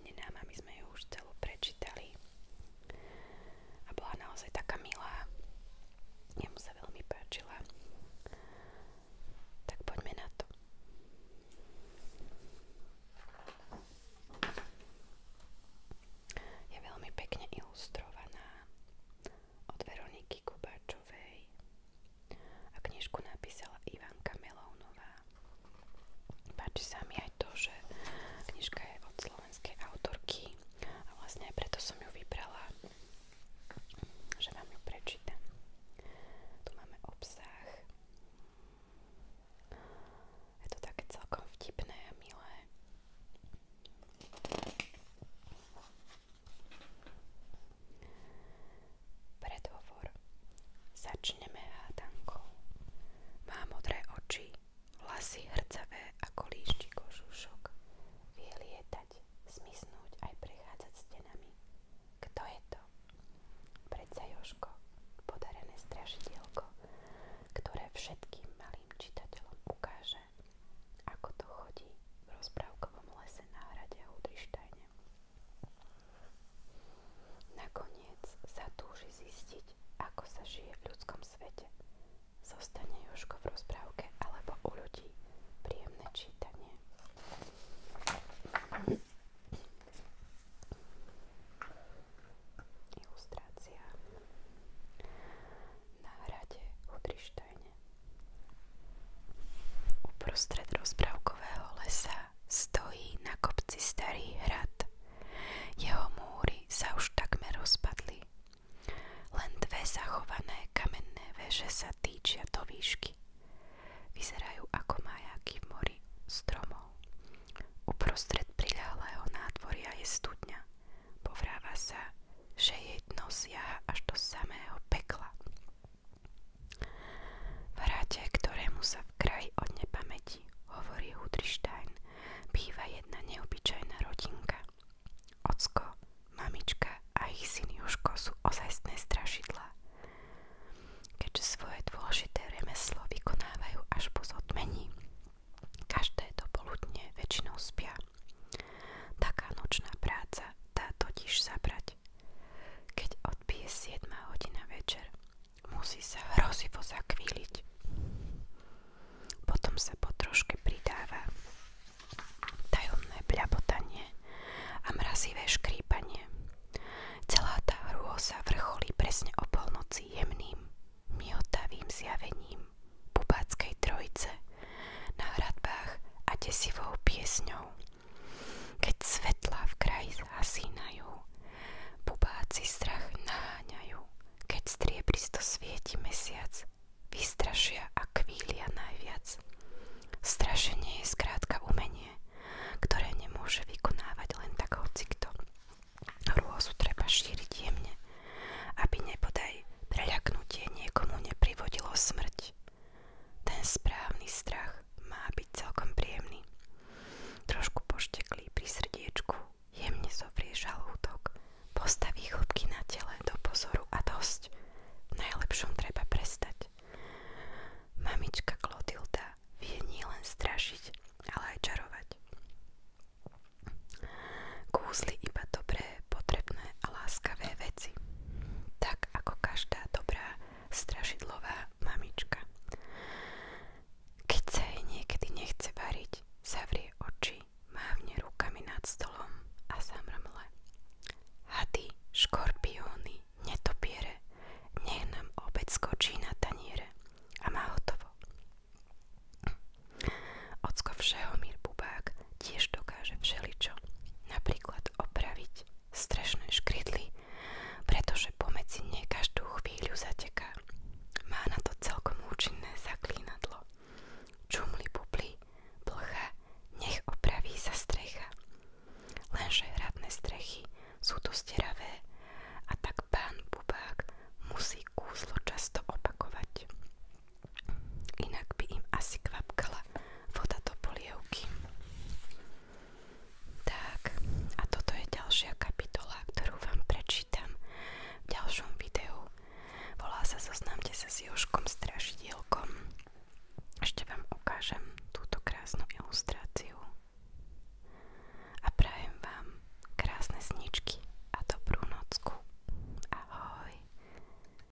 príjemne nám a my sme ju už celú prečítali. A bola naozaj taká milá. Jemu sa veľmi páčila. Tak poďme na to. Je veľmi pekne ilustrovaná od Veroniky Kubáčovej a knižku napísala Ivanka Melounová. Páči sa mi aj to, že knižka je od slovenskej autorky a vlastne aj preto som ju vybrala, že vám ju prečítam. Tu máme obsah. Je to také celkom vtipné a milé. Predhovor. Začneme hádankou. Má modré oči, vlasy hrcavé ako líšči kožušok. Vie lietať, zmiznúť aj prechádzať stenami. Kto je to? Predsa Jožko, podarené strašidielko, ktoré všetkým malým čitateľom ukáže, ako to chodí v rozprávkovom lese na hrade Hudrištajne. Nakoniec zatúži zistiť, ako sa žije v ľudskom svete. Zostane Jožko v rozprávke alebo u ľudí. Príjemné čítanie. Ilustrácia. Na hrade Hudrištajne. Uprostred rozprávkového lesa stojí na kopci starý hrad. Jeho múry sa už takmer rozpadli. Len dve zachované kamenné veže sa týčia do výšky. Vyzerajú ako majáky v mori stromov. Uprostred priľahlého nádvoria je studňa. Povráva sa, že jej dno siaha až do samého pekla. V hrade, ktorému sa v kraji od nepamäti hovorí Hudrištajn, býva jedna neobyčajná rodinka. Ocko, mamička a ich syn Jožko sú ozajstné strašidlá. Keďže svoje dôležité remeslo vykonávajú až po zotmení, každé dopoludne väčšinou spia. Taká nočná práca dá totiž zabrať. Keď odbije 7 hodina večer, musí sa hrozivo zakvíliť. Potom sa po troške pridáva tajomné bľabotanie a mrazivé škrípanie. Celá tá hrôza vrcholí presne o polnoci jemným, miotavým zjavením bubáckej trojice na hradbách a desivou piesňou. Keď svetlá v kraji zhasínajú, bubáci strach naháňajú. Keď striebristo svieti mesiac, vystrašia